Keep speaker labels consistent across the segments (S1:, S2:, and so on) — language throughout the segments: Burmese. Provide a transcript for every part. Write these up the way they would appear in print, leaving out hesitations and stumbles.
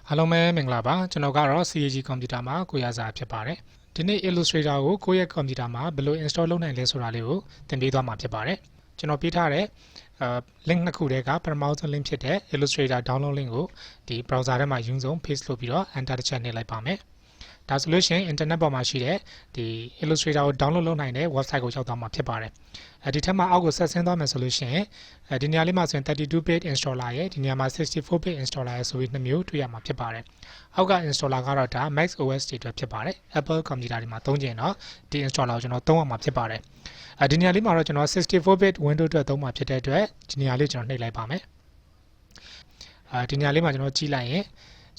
S1: အားလုံးပဲမင်္ဂလာပါကျွန်တော်ကတော့ CAG Computer မှာကိုရစာဖြစ်ပါတယ်ဒီနေ့ Illustrator ကိုကိုယ့်ရဲ့ Computer မှာဘယ်လို install လုပ်နိုင်လဲဆိုတာလေးကိုသင်ပေးသွားမှာဖြစ်ပါတယ်ကျွန်တော်ပေးထားတဲ့link နှစ်ခုတည်းကပထမဆုံး link ဖြစ်တဲ့ Illustrator download link ကိုဒီ browser ထဲမှာယူဆုံး paste လုပ်ပြီးတော့ enter တစ်ချက်နှိပ်လိုက်ပါမယ်ဒါဆိုလို့ရှိရင် internet ပေါ်မှာရှိတဲ့ဒီ Illustrator ကို download လုပ်နိုင်တဲ့ website ကိုရောက်သွားမှာဖြစ်ပါတယ်ဒီထက်မှအောက်ကိုဆက်ဆင်းသွားမယ်ဆိုလို့ရှိရင်ဒီနေရာလေးမှာဆိုရင် 32-bit installer ရဲ့ဒီနေရာမှာ 64-bit installer ရဲ့ဆိုပြီးနှစ်မျိုးတွေ့ရမှာဖြစ်ပါတယ်အောက်က installer ကတော့ဒါ Mac OS တွေအတွက်ဖြစ်ပါတယ် Apple computer တွေမှာသုံးကျင်တော့ဒီ installer ကိုကျွန်တော်သုံးရမှာဖြစ်ပါတယ်ဒီနေရာလေးမှာတော့ကျွန်တော် 64-bit Windows အတွက်သုံးမှာဖြစ်တဲ့အတွက်ဒီနေရာလေးကျွန်တော်နှိပ်လိုက်ပါမယ်ဒီနေရာလေးမှာကျွန်တော်ကြည့်လိုက်ရင်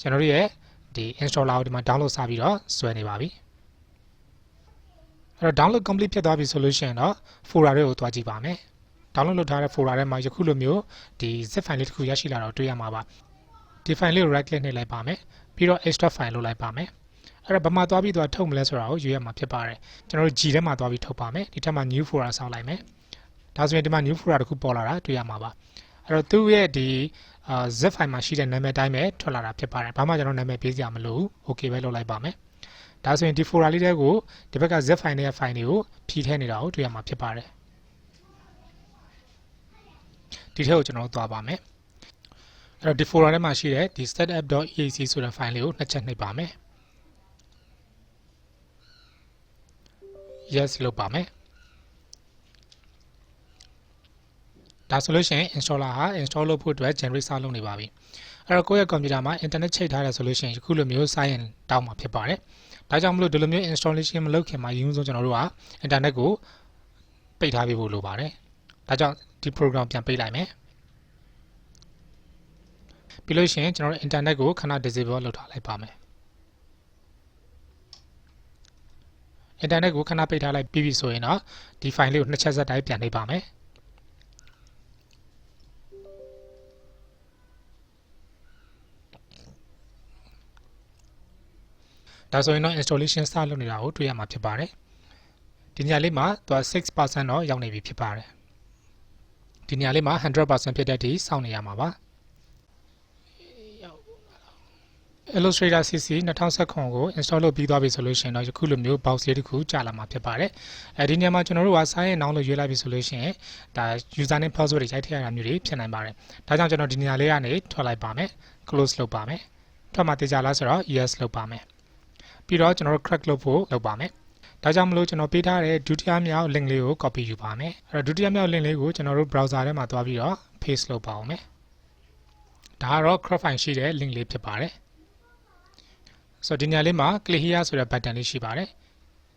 S1: ကျွန်တော်ရဲ့ဒီ installer ကိုဒီမှာ download စပြီးတော့ဆွဲနေပါပြီအဲ့တော့ download complete ဖြစ်သွားပြီဆိုလို့ရှိရင်တော့ folder တွေကိုတွားကြည့်ပါမယ် download လုပ်ထားတဲ့ folder ထဲမှာယခုလိုမျိုးဒီ zip file လေးတစ်ခုရရှိလာတော့တွေ့ရမှာပါဒီ file လေးကို right click နှိပ်လိုက်ပါမယ်ပြီးတော့ extract file လုပ်လိုက်ပါမယ်အဲ့တော့ဘာမှသွားပြီးတော့ထုတ်မလဲဆိုတာကိုရွေးရမှာဖြစ်ပါတယ်ကျွန်တော်တို့ G ထဲမှာသွားပြီးထုတ်ပါမယ်ဒီထက်မှာ new folder ဆောက်လိုက်မယ်ဒါဆိုရင်ဒီမှာ new folder တစ်ခုပေါ်လာတာတွေ့ရမှာပါအဲ့တော့သူ့ရဲ့ဒီ zip file မှာရှိတဲ့နာမည်တိုင်းပဲထွက်လာတာဖြစ်ပါတယ်ဘာမှကျွန်တော်နာမည်ပေးစရာမလိုဘူး okay ပဲလုပ်လိုက်ပါမယ်ဒါဆိုရင်ဒီ folder လေးတွေကိုဒီဘက်က zip file ရဲ့ file တွေကိုဖြည့်ထည့်နေတာကိုတွေ့ရမှာဖြစ်ပါတယ်ဒီထဲကိုကျွန်တော်တို့သွားပါမယ်အဲ့တော့ဒီ folder ထဲမှာရှိတဲ့ဒီ setup.exe ဆိုတဲ့ file လေးကိုနှစ်ချက်နှိပ်ပါမယ် yes လုပ်ပါမယ်ဒါဆိုလို့ရှိရင် installer ဟာ install လုပ်ဖို့အတွက် generate စလုပ်နေပါပြီအဲ့တော့ကိုယ့်ရဲ့ computer မှာ internet ချိတ်ထားတယ်ဆိုလို့ရှိရင်ယခုလိုမျိုး sign in တောင်းမှာဖြစ်ပါတယ်ဒါကြောင့်မလို့ဒီလိုမျိုး installation မလုပ်ခင်မှာယူဆုံးကျွန်တော်တို့က internet ကိုပိတ်ထားပေးဖို့လိုပါတယ်ဒါကြောင့်ဒီ program ပြန်ပိတ်လိုက်မယ်ပြီးလို့ရှိရင်ကျွန်တော်တို့ internet ကိုခဏ disable လုပ်ထားလိုက်ပါမယ် internet ကိုခဏပိတ်ထားလိုက်ပြီးပြီဆိုရင်တော့ဒီ file လေးကိုနှစ်ချက်ဆက်တိုင်းပြန်နှိပ်ပါမယ်ဒါဆိုရင်တော့ installation စလုပ်နေတာကိုတွေ့ရမှာဖြစ်ပါတယ်ဒီနေရာလေးမှာသူက 6% တော့ရောက်နေပြီဖြစ်ပါတယ်ဒီနေရာလေးမှာ 100% ဖြစ်တဲ့အထိစောင့်နေရမှာပါIllustrator CC 2019ကို install လုပ်ပြီးသွားပြီဆိုလို့ရှိရင်တော့ယခုလိုမျိုး box လေးတစ်ခုကြာလာမှာဖြစ်ပါတယ်ဒီနေရာမှာကျွန်တော်တို့က sign in now လို့ရွေးလိုက်ပြီဆိုလို့ရှိရင်ဒါ username password တွေရိုက်ထည့်ရတာမျိုးတွေဖြစ်နိုင်ပါတယ်ဒါကြောင့်ကျွန်တော်ဒီနေရာလေးကနေထွက်လိုက်ပါမယ် close လုပ်ပါမယ်ထွက်မှတေချာလားဆိုတော့ yes လုပ်ပါမယ်ပြီးတော့ကျွန်တော်တို့ crack လုပ်ဖို့လုပ်ပါမယ်ဒါကြောင့်မလို့ကျွန်တော်ပေးထားတဲ့ဒုတိယမြောက် link လေးကို copy ယူပါမယ်အဲ့တော့ဒုတိယမြောက် link လေးကိုကျွန်တော်တို့ browser ထဲမှာသွားပြီးတော့ paste လုပ်ပါအောင်မယ်ဒါကတော့ crop file ရှိတဲ့ link လေးဖြစ်ပါတယ်ဆိုတော့ဒီနေရာလေးမှာ click here ဆိုတဲ့ button လေးရှိပါတယ်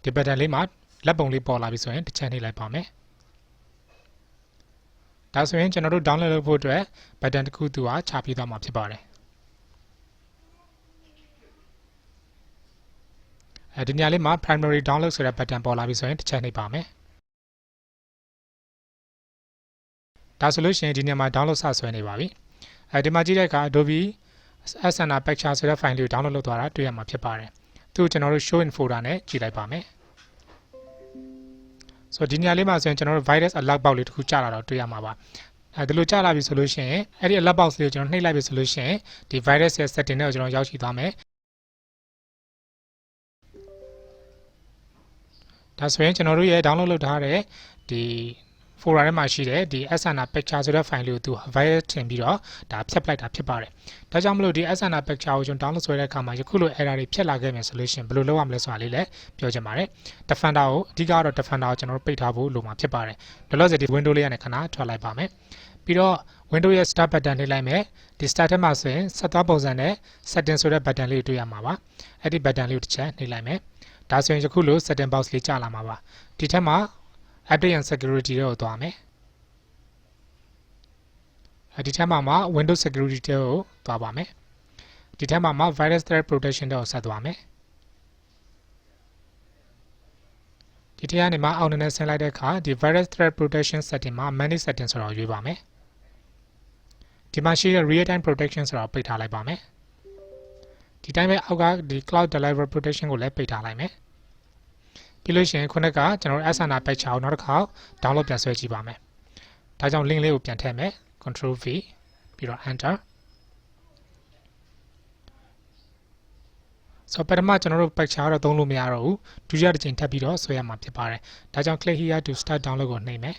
S1: ဒီ button လေးမှာလက်ပုံလေးပေါ်လာပြီဆိုရင်တစ်ချက်နှိပ်လိုက်ပါမယ်ဒါဆိုရင်ကျွန်တော်တို့ download လုပ်ဖို့အတွက် button တစ်ခုသူကချပြသွားမှာဖြစ်ပါတယ်ဒီနေရာလေးမှာ primary download ဆိုတဲ့ button ပေါ်လာပြီဆိုရင်တစ်ချက်နှိပ်ပါမယ်ဒါဆိုလို့ရှိရင်ဒီနေရာမှာ download စဆွဲနေပါပြီဒီမှာကြည့်တဲ့အခါ Adobe SNR picture ဆိုတဲ့ file လေးကို download လုပ်သွားတာတွေ့ရမှာဖြစ်ပါတယ်သူ့ကိုကျွန်တော်တို့ show in folder နဲ့ကြည့်လိုက်ပါမယ်ဆိုတော့ဒီနေရာလေးမှာဆိုရင်ကျွန်တော်တို့ virus alert box လေးတစ်ခုကြာလာတော့တွေ့ရမှာပါဒီလိုကြာလာပြီဆိုလို့ရှိရင်အဲ့ဒီ alert box လေးကိုကျွန်တော်နှိပ်လိုက်ပြီဆိုလို့ရှိရင်ဒီ virus ရဲ့ setting တွေကိုကျွန်တော်ရောက်ရှိသွားမယ်ဒါဆိုရင်ကျွန်တော်တို့ရဲ့ download လုပ်ထားတဲ့ဒီ folder ထဲမှာရှိတဲ့ဒီ SNR picture ဆိုတဲ့ file လေးကိုသူ virus ထင်ပြီးတော့ဒါဖျက်ပလိုက်တာဖြစ်ပါတယ်ဒါကြောင့်မလို့ဒီ SNR picture ကိုကျွန်တော် download ဆွဲတဲ့အခါမှာယခုလို error တွေဖြစ်လာခဲ့မယ်ဆိုလို့ရှိရင်ဘယ်လိုလုပ်ရမလဲဆိုတာလေးလည်းပြောချင်ပါတယ် Defender ကိုအဓိကတော့ Defender ကိုကျွန်တော်တို့ပိတ်ထားဖို့လိုမှာဖြစ်ပါတယ်လောလောဆယ်ဒီ window လေးကနေခဏထွက်လိုက်ပါမယ်ပြီးတော့ window ရဲ့ start button နှိပ်လိုက်မယ်ဒီ start ထဲမှာဆိုရင်ဆက်သွားပုံစံနဲ့ setting ဆိုတဲ့ button လေးကိုတွေ့ရမှာပါအဲ့ဒီ button လေးကိုတစ်ချက်နှိပ်လိုက်မယ်ဒါဆိုရင်ယခုလို setting box လေးကြာလာမှာပါဒီထက်မှာ update and security တွေကိုသွားမယ်ဒီထက်မှာ Windows security တွေကိုသွားပါမယ်ဒီထက်မှာ virus threat protection တွေကိုဆက်သွားမယ်ဒီထက်ကနေအောက်နဲ့ဆင်းလိုက်တဲ့အခါဒီ virus threat protection setting မှာ manage setting ဆိုတော့ရွေးပါမယ်ဒီမှာရှိတဲ့ real time protection ဆိုတော့ပိတ်ထားလိုက်ပါမယ်ဒီတိုင်းပဲအောက်ကဒီ cloud deliver protection ကိုလည်းပိတ်ထားလိုက်မယ်ပြီးလို့ရှိရင်ခုနကကျွန်တော်တို့ SNR picture ကိုနောက်တစ်ခါ download ပြန်ဆွဲကြည့်ပါမယ်ဒါကြောင့် link လေးကိုပြန်ထည့်မယ်Control V ပြီးတော့ Enter ဆိုပထမကျွန်တော်တို့ picture တော့သုံးလို့မရတော့ဘူးဒုတိယတစ်ချိန်ထပ်ပြီးတော့ဆွဲရမှာဖြစ်ပါတယ်ဒါကြောင့် click here to start download ကိုနှိပ်မယ်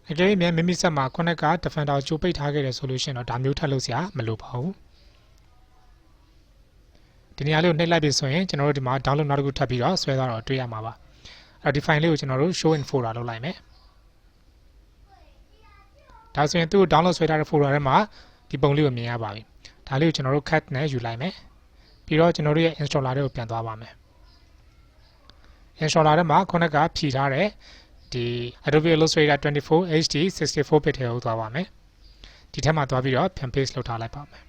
S1: အကယ်၍မိမိဆက်မှာခုနက Defender ကိုကြိုးပိတ်ထားခဲ့တဲ့ solution တော့ဒါမျိုးထပ်လုပ်စရာမလိုပါဘူးဒီနေရာလေးကိုနှိပ်လိုက်ပြီဆိုရင်ကျွန်တော်တို့ဒီမှာ download နောက်တစ်ခုထပ်ပြီးတော့ဆွဲသွားတော့တွေ့ရမှာပါအဲ့ဒီ file လေးကိုကျွန်တော်တို့ show in folder လုပ်လိုက်မယ်ဒါဆိုရင်သူ့ကို download ဆွဲထားတဲ့ folder ထဲမှာဒီပုံလေးကိုမြင်ရပါပြီဒါလေးကိုကျွန်တော်တို့ cut နဲ့ယူလိုက်မယ်ပြီးတော့ကျွန်တော်တို့ရဲ့ installer တွေကိုပြန်သွားပါမယ် installer ထဲမှာခုနကဖြည့်ထားတဲ့ဒီ Adobe Illustrator 24 HD 64 bit ထဲကိုသွားပါမယ်ဒီထဲမှာသွားပြီးတော့ပြန် paste လုပ်ထားလိုက်ပါမယ်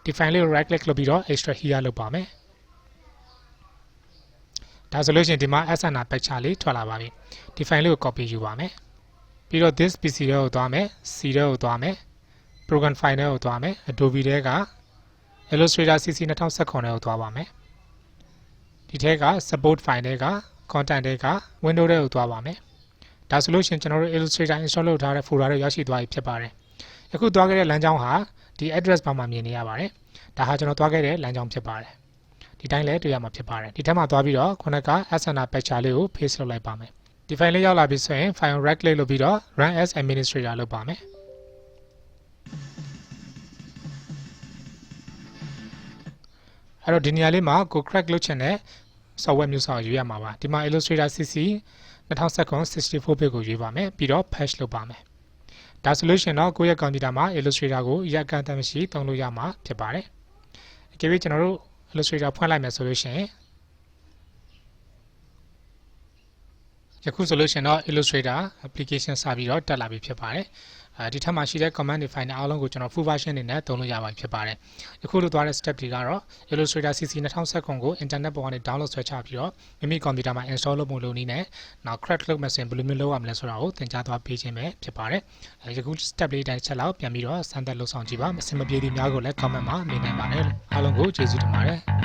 S1: ဒီ file လေးကို right click လုပ်ပြီးတော့ extract here လုပ်ပါမယ်ဒါဆိုလို့ရှိရင်ဒီမှာ SNR picture လေးထွက်လာပါပြီဒီ file လေးကို copy ယူပါမယ်ပြီးတော့ this PC ထဲကိုသွားမယ် C ထဲကိုသွားမယ် program file ထဲကိုသွားမယ် Adobe ထဲက Illustrator CC 2019ထဲကိုသွားပါမယ်ဒီထဲက support file ထဲက content ထဲက window ထဲကိုသွားပါမယ်ဒါဆိုလို့ရှိရင်ကျွန်တော်တို့ Illustrator install လုပ်ထားတဲ့ folder တွေရောက်ရှိသွားပြီဖြစ်ပါတယ်ယခုသွားခဲ့တဲ့လမ်းကြောင်းဟာဒီ address bar မှာမြင်နေရပါတယ်ဒါဟာကျွန်တော်သွားခဲ့တဲ့လမ်းကြောင်းဖြစ်ပါတယ်ဒီတိုင်းလည်းတွေ့ရမှာဖြစ်ပါတယ်ဒီထဲမှာသွားပြီးတော့ခုနက SNR picture လေးကို paste လုပ်လိုက်ပါမယ်ဒီ file လေးရောက်လာပြီဆိုရင် file right click လုပ်ပြီးတော့ run as administrator လုပ်ပါမယ်အဲ့တော့ဒီနေရာလေးမှာကို crack လုပ်ချင်တဲ့ software မျိုးစာကိုရွေးရမှာပါဒီမှာ Illustrator CC 2019 64 bit ကိုရွေးပါမယ်ပြီးတော့ patch လုပ်ပါမယ်ဒါဆိုလို့ရှိရင်တော့ကိုယ့်ရဲ့ computer မှာ Illustrator ကိုရက်ကန်တမ်းမရှိသုံးလို့ရမှာဖြစ်ပါတယ်အကယ်၍ကျွန်တော်တို့ Illustrator ဖွင့်လိုက်မယ်ဆိုလို့ရှိရင်ယခုဆိုလို့ရှိရင်တော့ Illustrator application စပြီးတော့တက်လာပြီဖြစ်ပါတယ်ဒီထက်မှရှိတဲ့ command တွေ file တွေအားလုံးကိုကျွန်တော် full version တွေနဲ့သုံးလို့ရပါပြီဖြစ်ပါတယ်ယခုလိုသွားတဲ့ step တွေကတော့ Illustrator CC 2019ကို internet ပေါ်ကနေ download ဆွဲချပြီးတော့မိမိ computer မှာ install လုပ်ဖို့လိုနည်းနဲ့နောက် crack လုပ်မယ်ဆိုရင်ဘယ်လိုမျိုးလုပ်ရမလဲဆိုတာကိုသင်ကြားသွားပေးခြင်းပဲဖြစ်ပါတယ်ယခု step လေးတိုင်းချက်လောက်ပြန်ပြီးတော့စမ်းသပ်လုပ်ဆောင်ကြည့်ပါအဆင်မပြေသေးများကိုလည်း comment မှာမေးနိုင်ပါတယ်အားလုံးကိုကျေးဇူးတင်ပါတယ်